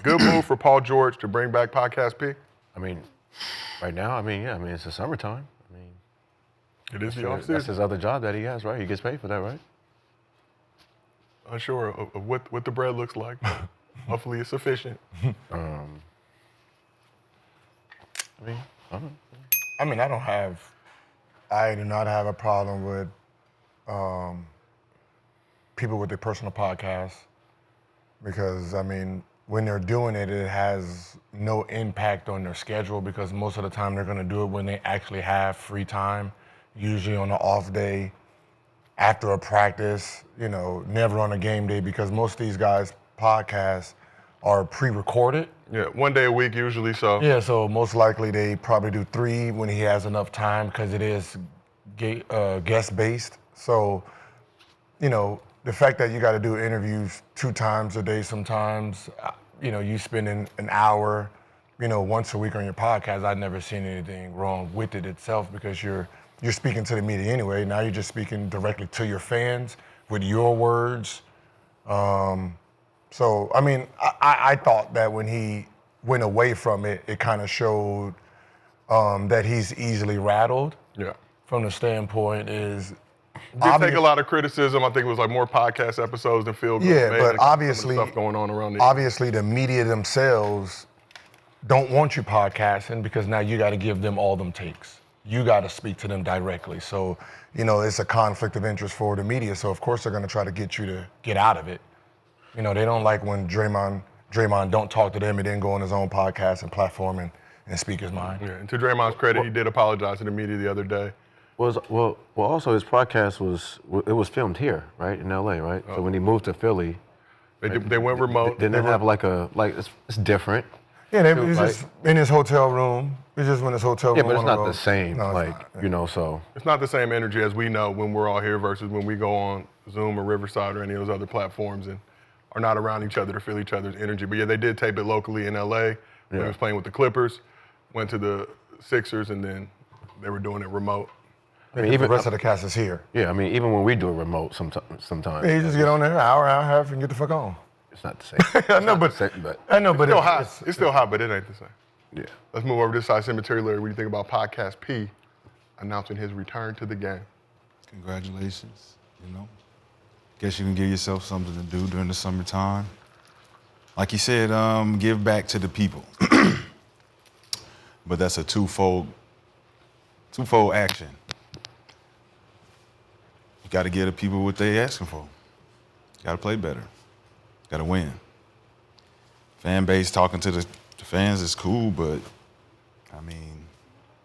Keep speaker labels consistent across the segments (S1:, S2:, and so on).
S1: Good move for Paul George to bring back Podcast P.
S2: I mean, right now, it's the summertime.
S1: It is the offseason.
S2: That's his other job that he has, right? He gets paid for that, right?
S1: Unsure of what the bread looks like. Hopefully it's sufficient.
S2: I don't know.
S3: I do not have a problem with people with their personal podcasts because, when they're doing it, it has no impact on their schedule because most of the time they're going to do it when they actually have free time, usually on an off day, after a practice, never on a game day because most of these guys' podcasts are pre-recorded.
S1: Yeah, one day a week usually, so.
S3: Yeah, so most likely they probably do 3 when he has enough time because it is guest-based. So, the fact that you got to do interviews 2 times a day sometimes, you spending an hour, once a week on your podcast, I've never seen anything wrong with it itself because you're speaking to the media anyway. Now you're just speaking directly to your fans with your words. I thought that when he went away from it, it kind of showed that he's easily rattled.
S1: Yeah.
S3: From the standpoint is...
S1: Did take a lot of criticism. I think it was like more podcast episodes than field goals.
S3: Yeah, but obviously,
S1: stuff going on around it.
S3: Obviously, the media themselves don't want you podcasting because now you got to give them all them takes. You got to speak to them directly. So, it's a conflict of interest for the media. So, of course, they're going to try to get you to get out of it. They don't like when Draymond don't talk to them and then go on his own podcast and platform and speak his mind.
S1: Yeah, and to Draymond's credit, he did apologize to the media the other day.
S2: Well, also his podcast was filmed here, right, in LA, right? So when he moved to Philly,
S1: they went remote.
S2: Didn't have it's different.
S3: Yeah, he's just in his hotel room. He's just in his hotel room.
S2: Yeah, but it's not the same. So
S1: it's not the same energy as we know when we're all here versus when we go on Zoom or Riverside or any of those other platforms and are not around each other to feel each other's energy. But yeah, they did tape it locally in LA when he was playing with the Clippers, went to the Sixers, and then they were doing it remote.
S3: Even the rest of the cast is here.
S2: Yeah, even when we do it remote sometimes.
S3: Yeah, you just get on there, hour and a half, and get the fuck on.
S2: It's not the same.
S3: I know, but
S1: it's still hot. It's still hot, but it ain't the same.
S2: Yeah.
S1: Let's move over to this side. Cemetery Larry, what do you think about Podcast P announcing his return to the game?
S4: Congratulations. Guess you can give yourself something to do during the summertime. Like you said, give back to the people. But that's a twofold action. You got to give the people what they asking for. You got to play better. You got to win. Fan base talking to the fans is cool, but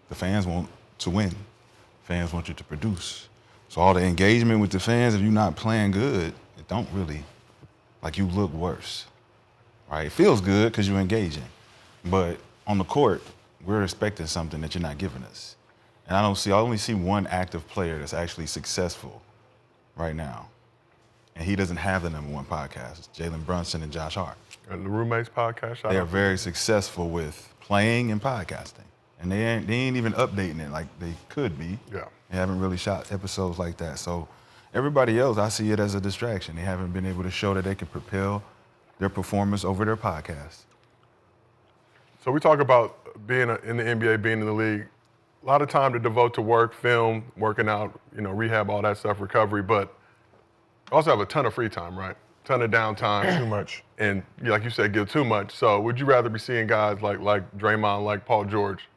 S4: the fans want to win. Fans want you to produce. So all the engagement with the fans, if you're not playing good, it don't really, you look worse, right? It feels good because you're engaging, but on the court, we're expecting something that you're not giving us. And I only see one active player that's actually successful right now. And he doesn't have the #1 podcast, Jalen Brunson and Josh Hart.
S1: And the Roommates podcast.
S4: They're very successful with playing and podcasting. And they ain't even updating it like they could be.
S1: Yeah.
S4: They haven't really shot episodes like that. So everybody else, I see it as a distraction. They haven't been able to show that they can propel their performance over their podcast.
S1: So we talk about being in the NBA, being in the league. A lot of time to devote to work, film, working out, rehab, all that stuff, recovery, but you also have a ton of free time, right? Ton of downtime.
S3: Too much.
S1: And like you said, give too much. So would you rather be seeing guys like Draymond, like Paul George,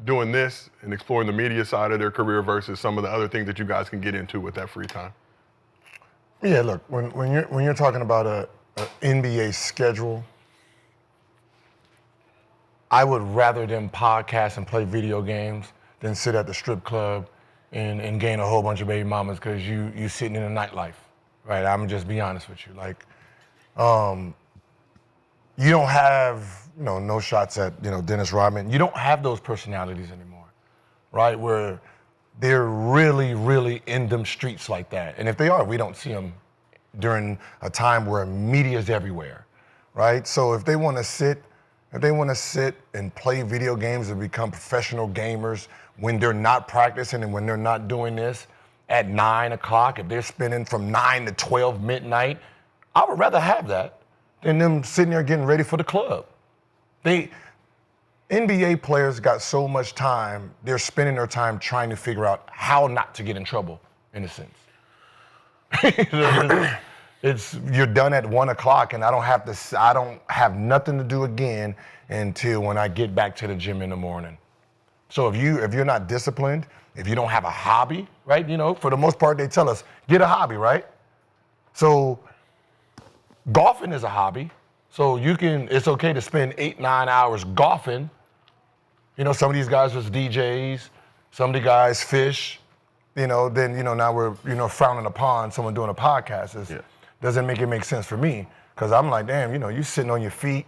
S1: doing this and exploring the media side of their career versus some of the other things that you guys can get into with that free time?
S3: Yeah, look, when you're talking about a NBA schedule, I would rather them podcast and play video games than sit at the strip club and gain a whole bunch of baby mamas because you sitting in the nightlife, right? I'm just be honest with you. You don't have, no shots at, Dennis Rodman. You don't have those personalities anymore, right? Where they're really, really in them streets like that. And if they are, we don't see them during a time where media's everywhere, right? So if they want to sit and play video games and become professional gamers when they're not practicing and when they're not doing this at 9 o'clock, if they're spending from 9 to 12 midnight, I would rather have that than them sitting there getting ready for the club. NBA players got so much time, they're spending their time trying to figure out how not to get in trouble, in a sense. You're done at 1 o'clock, and I don't have nothing to do again until when I get back to the gym in the morning. So if you're not disciplined, if you don't have a hobby, right? For the most part, they tell us, get a hobby, right? So golfing is a hobby. So it's okay to spend 8-9 hours golfing. Some of these guys was DJs, some of the guys fish, then now we're, frowning upon someone doing a podcast. Doesn't make sense for me, because I'm like, damn, you sitting on your feet,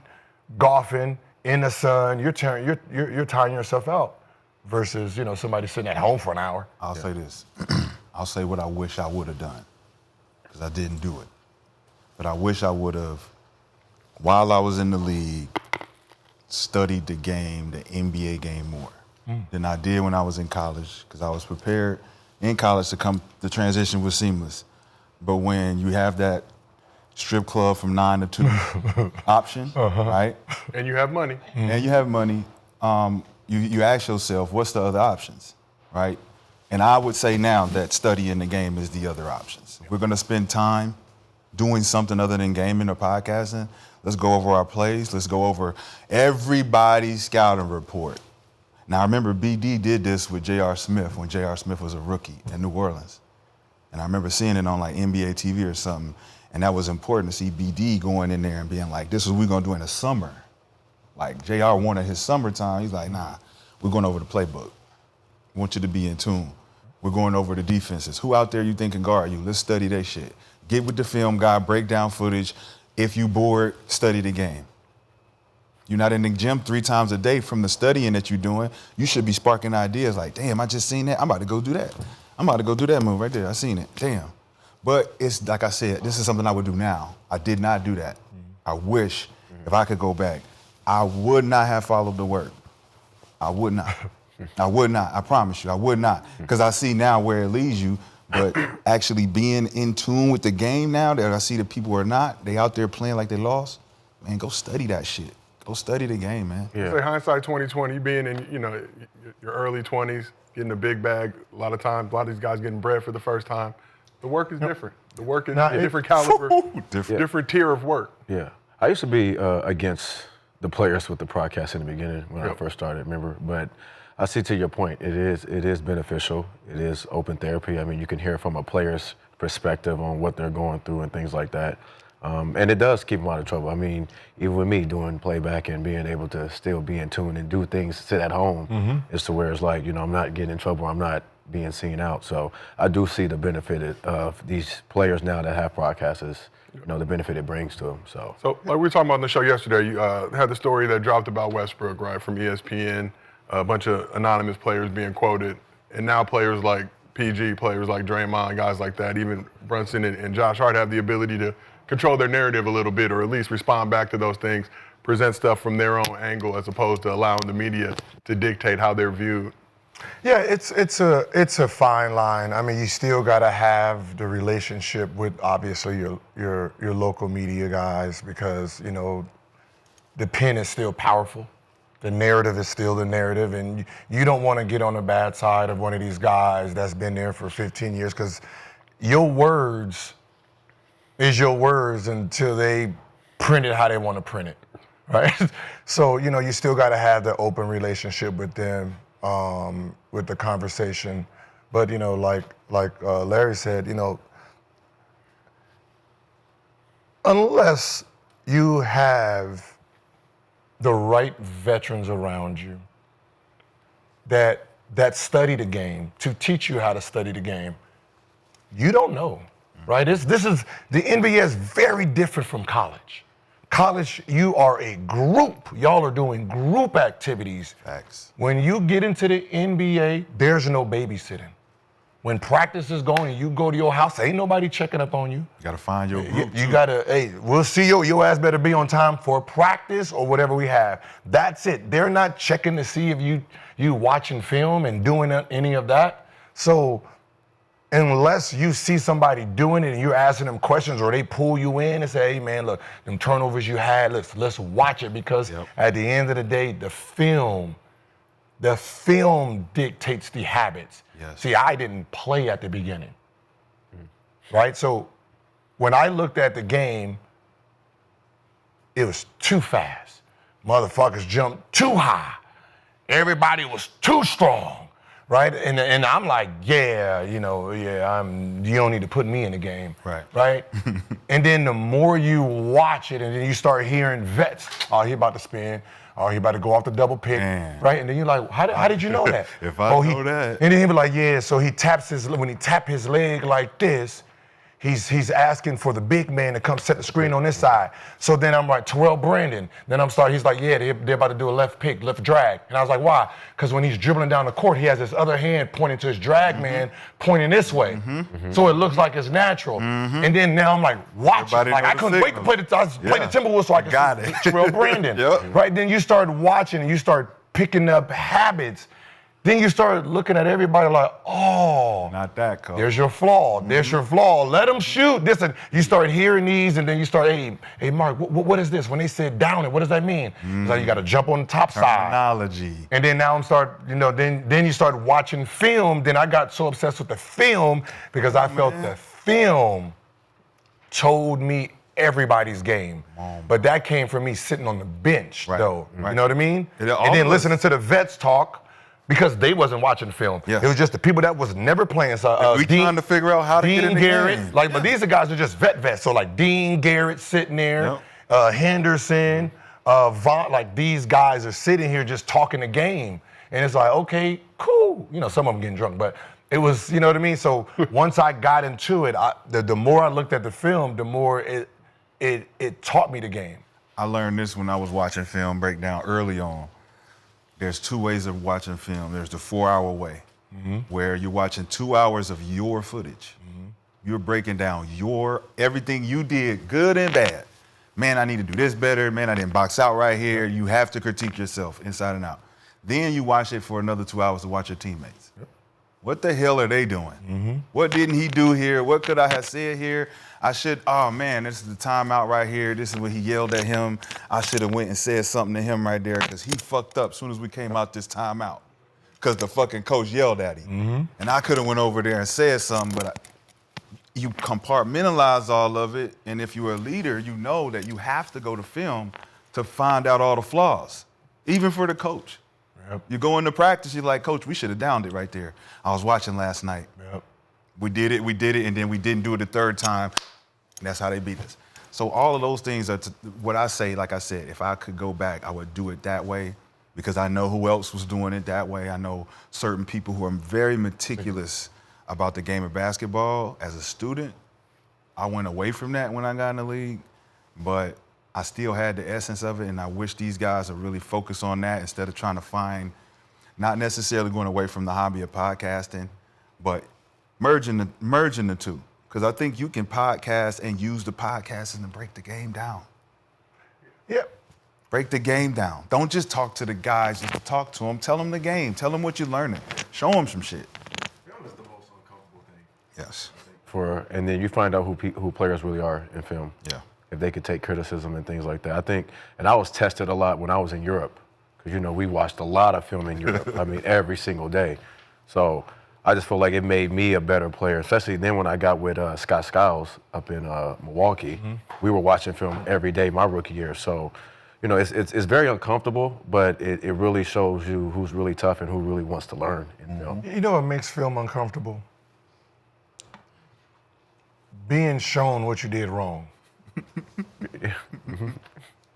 S3: golfing in the sun, you're tiring yourself out versus, somebody sitting at home for an hour.
S4: I'll say this. I'll say what I wish I would have done, because I didn't do it. But I wish I would have, while I was in the league, studied the game, the NBA game more than I did when I was in college, because I was prepared in college the transition was seamless. But when you have that strip club from 9 to 2 option, right?
S1: And you have money.
S4: And you have money, you ask yourself, what's the other options, right? And I would say now that studying the game is the other options. If we're gonna spend time doing something other than gaming or podcasting, let's go over our plays. Let's go over everybody's scouting report. Now, I remember BD did this with J.R. Smith when J.R. Smith was a rookie in New Orleans. And I remember seeing it on like NBA TV or something. And that was important to see BD going in there and being like, this is what we're going to do in the summer. Like J.R. wanted his summertime. He's like, nah, we're going over the playbook. I want you to be in tune. We're going over the defenses. Who out there you think can guard you? Let's study that shit. Get with the film guy, break down footage. If you bored, study the game. You're not in the gym 3 times a day from the studying that you're doing. You should be sparking ideas like, damn, I just seen that. I'm about to go do that. I'm about to go do that move right there. I seen it. Damn. But it's like I said, this is something I would do now. I did not do that. I wish if I could go back, I would not have followed the work. I would not. I would not. I promise you, I would not. Because I see now where it leads you. But actually being in tune with the game now that I see that people are not, they out there playing like they lost, man, go study that shit. Go study the game, man.
S1: Yeah. Say hindsight 2020, being in, your early 20s, getting a big bag, a lot of times, a lot of these guys getting bread for the first time. The work is different. The work is a different caliber, different tier of work.
S2: Yeah. I used to be against the players with the podcast in the beginning when I first started, remember? But I see to your point, it is beneficial. It is open therapy. I mean, you can hear from a player's perspective on what they're going through and things like that. And it does keep them out of trouble. I mean, even with me doing playback and being able to still be in tune and do things, sit at home, is to where it's like, I'm not getting in trouble. I'm not being seen out. So I do see the benefit of these players now that have podcasts, the benefit it brings to them. So
S1: like we were talking about on the show yesterday, you had the story that dropped about Westbrook, right, from ESPN. A bunch of anonymous players being quoted, and now players like PG, players like Draymond, guys like that, even Brunson and Josh Hart have the ability to control their narrative a little bit, or at least respond back to those things, present stuff from their own angle, as opposed to allowing the media to dictate how they're viewed.
S3: Yeah, it's a fine line. I mean, you still got to have the relationship with obviously your local media guys, because the pen is still powerful. The narrative is still the narrative, and you don't want to get on the bad side of one of these guys that's been there for 15 years, because your words is your words until they print it how they want to print it, right? So, you still got to have the open relationship with them, with the conversation. But, like Larry said, unless you have the right veterans around you that study the game to teach you how to study the game, you don't know, right? The NBA is very different from college. College, you are a group. Y'all are doing group activities.
S4: Facts.
S3: When you get into the NBA, there's no babysitting. When practice is going and you go to your house, ain't nobody checking up on you.
S4: You gotta find your group.
S3: You gotta, we'll see your ass better be on time for practice or whatever we have. That's it. They're not checking to see if you watching film and doing any of that. So unless you see somebody doing it and you're asking them questions or they pull you in and say, hey man, look, them turnovers you had, let's watch it, because at the end of the day, the film dictates the habits.
S4: Yes.
S3: See, I didn't play at the beginning, right? So when I looked at the game, it was too fast. Motherfuckers jumped too high. Everybody was too strong. Right, and I'm like, you don't need to put me in the game, right? And then the more you watch it, and then you start hearing vets, oh, he about to spin, oh, he about to go off the double pick, right? And then you're like, how did you know that?
S4: If I know that.
S3: And then he'd be like, yeah. So when he tap his leg like this, he's asking for the big man to come set the screen on this side. So then I'm like, Terrell Brandon. Then he's like, yeah, they're about to do a left pick, left drag. And I was like, why? Because when he's dribbling down the court, he has his other hand pointing to his drag man, pointing this way. So it looks like it's natural. And then now I'm like, watch it. Like I couldn't wait to play the Timberwolves so I could see Terrell Brandon. Right? Then you start watching and you start picking up habits. Then you start looking at everybody like, oh,
S4: not that, coach.
S3: There's your flaw. There's your flaw. Let them shoot. This, and you start hearing these, and then you start, hey, Mark, what is this? When they said down it, what does that mean? It's like you got to jump on the top side.
S4: Terminology.
S3: And then now then you start watching film. Then I got so obsessed with the film because I felt the film told me everybody's game. But that came from me sitting on the bench, though. You know what I mean? And then listening to the vets talk. Because they wasn't watching film. It was just the people that was never playing. So
S4: we trying to figure out how to get in the game.
S3: But these are guys who are just vets. So like Dean Garrett sitting there, Henderson, Vaughn, like these guys are sitting here just talking the game. And it's like, okay, cool. Some of them getting drunk, but it was, you know what I mean? So once I got into it, the more I looked at the film, the more it taught me the game.
S4: I learned this when I was watching film breakdown early on. There's two ways of watching film. There's the 4-hour way, where you're watching 2 hours of your footage. You're breaking down everything you did, good and bad. Man, I need to do this better. Man, I didn't box out right here. You have to critique yourself inside and out. Then you watch it for another 2 hours to watch your teammates. What the hell are they doing? What didn't he do here? What could I have said here? this is the timeout right here. This is when he yelled at him. I should have went and said something to him right there because he fucked up as soon as we came out this timeout because the fucking coach yelled at him. And I could have went over there and said something, but you compartmentalize all of it. And if you're a leader, you know that you have to go to film to find out all the flaws, even for the coach. You go into practice, you're like, Coach, we should have downed it right there. I was watching last night. We did it, and then we didn't do it the third time. And that's how they beat us. So all of those things are what I say, like I said, if I could go back, I would do it that way because I know who else was doing it that way. I know certain people who are very meticulous about the game of basketball. As a student, I went away from that when I got in the league, but I still had the essence of it, and I wish these guys would really focus on that instead of trying to find, not necessarily going away from the hobby of podcasting, but merging the two. Because I think you can podcast and use the podcasting to break the game down. Break the game down. Don't just talk to the guys, just talk to them. Tell them the game. Tell them what you're learning. Show them some shit.
S2: Film is the most uncomfortable thing.
S4: Yes.
S2: And then you find out who players really are in film. If they could take criticism and things like that. I think, and I was tested a lot when I was in Europe, because, we watched a lot of film in Europe, every single day. So I just feel like it made me a better player, especially then when I got with Scott Skiles up in Milwaukee. We were watching film every day my rookie year. So, it's very uncomfortable, but it really shows you who's really tough and who really wants to learn in film.
S3: You know what makes film uncomfortable? Being shown what you did wrong.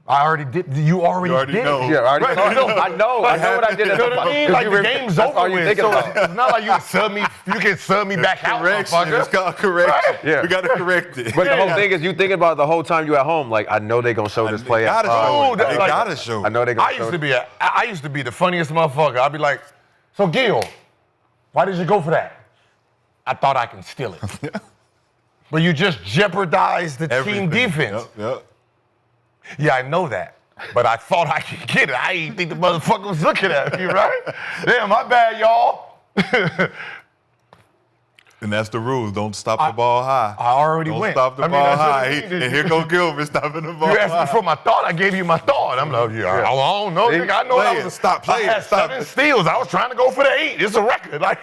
S3: I already did. You already did
S4: know.
S3: it.
S2: Yeah, I already know. I know what I did.
S3: You know what I mean? Like the game's over with. So it's not like you can sub me back out, motherfucker.
S4: It's called correction.
S2: Yeah.
S4: We got to correct it.
S2: But the whole thing is, you thinking about it the whole time you at home. Like, I know they gonna show this play.
S4: They gotta show.
S2: I know they gonna
S3: I
S2: show.
S3: I used to be the funniest motherfucker. I'd be like, so Gil, why did you go for that? I thought I can steal it. But you just jeopardized the team defense. Yeah, I know that. But I thought I could get it. I didn't think the motherfucker was looking at me, right? Damn, my bad, y'all.
S4: And that's the rules. Don't stop the ball high.
S3: I already
S4: Don't
S3: went.
S4: stop the
S3: I mean,
S4: ball
S3: that's what
S4: high.
S3: I mean.
S4: And here goes Gilbert stopping the ball
S3: You asked
S4: high.
S3: me for my thought. I gave you my thought. I'm like, I don't know. Nigga, I know
S4: Play
S3: I
S4: it.
S3: was
S4: Stop. Play
S3: I had
S4: it. Stop
S3: 7
S4: it.
S3: steals. I was trying to go for the 8. It's a record. Like,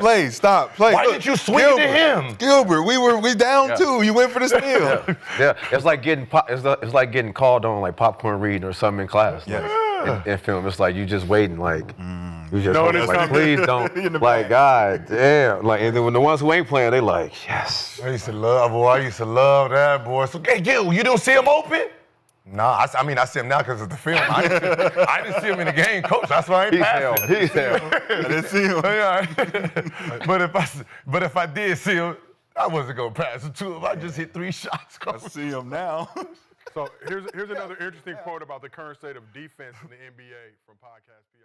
S4: Play. Stop. Play.
S3: Why
S4: Look,
S3: didn't you swing it to him?
S4: Gilbert, we down 2. You went for the steal.
S2: Yeah, it's like it's like getting called on like popcorn reading or something in class.
S4: Yes.
S2: Like, in film, it's like you just waiting, like you just
S1: No,
S2: hoping,
S1: it's
S2: like,
S1: not-
S2: please don't, like God damn, like and then when the ones who ain't playing, they like yes.
S3: I used to love that, boy. So, hey, Gil, you don't see him open? Nah, I mean, I see him now because of the film. I didn't see him in the game, coach. That's why I ain't passing.
S2: He's hell.
S4: I didn't see him.
S3: But if I did see him, I wasn't gonna pass it to him. I just hit 3 shots,
S4: I
S3: coach.
S4: see him now.
S1: So here's another interesting quote about the current state of defense in the NBA from Podcast P.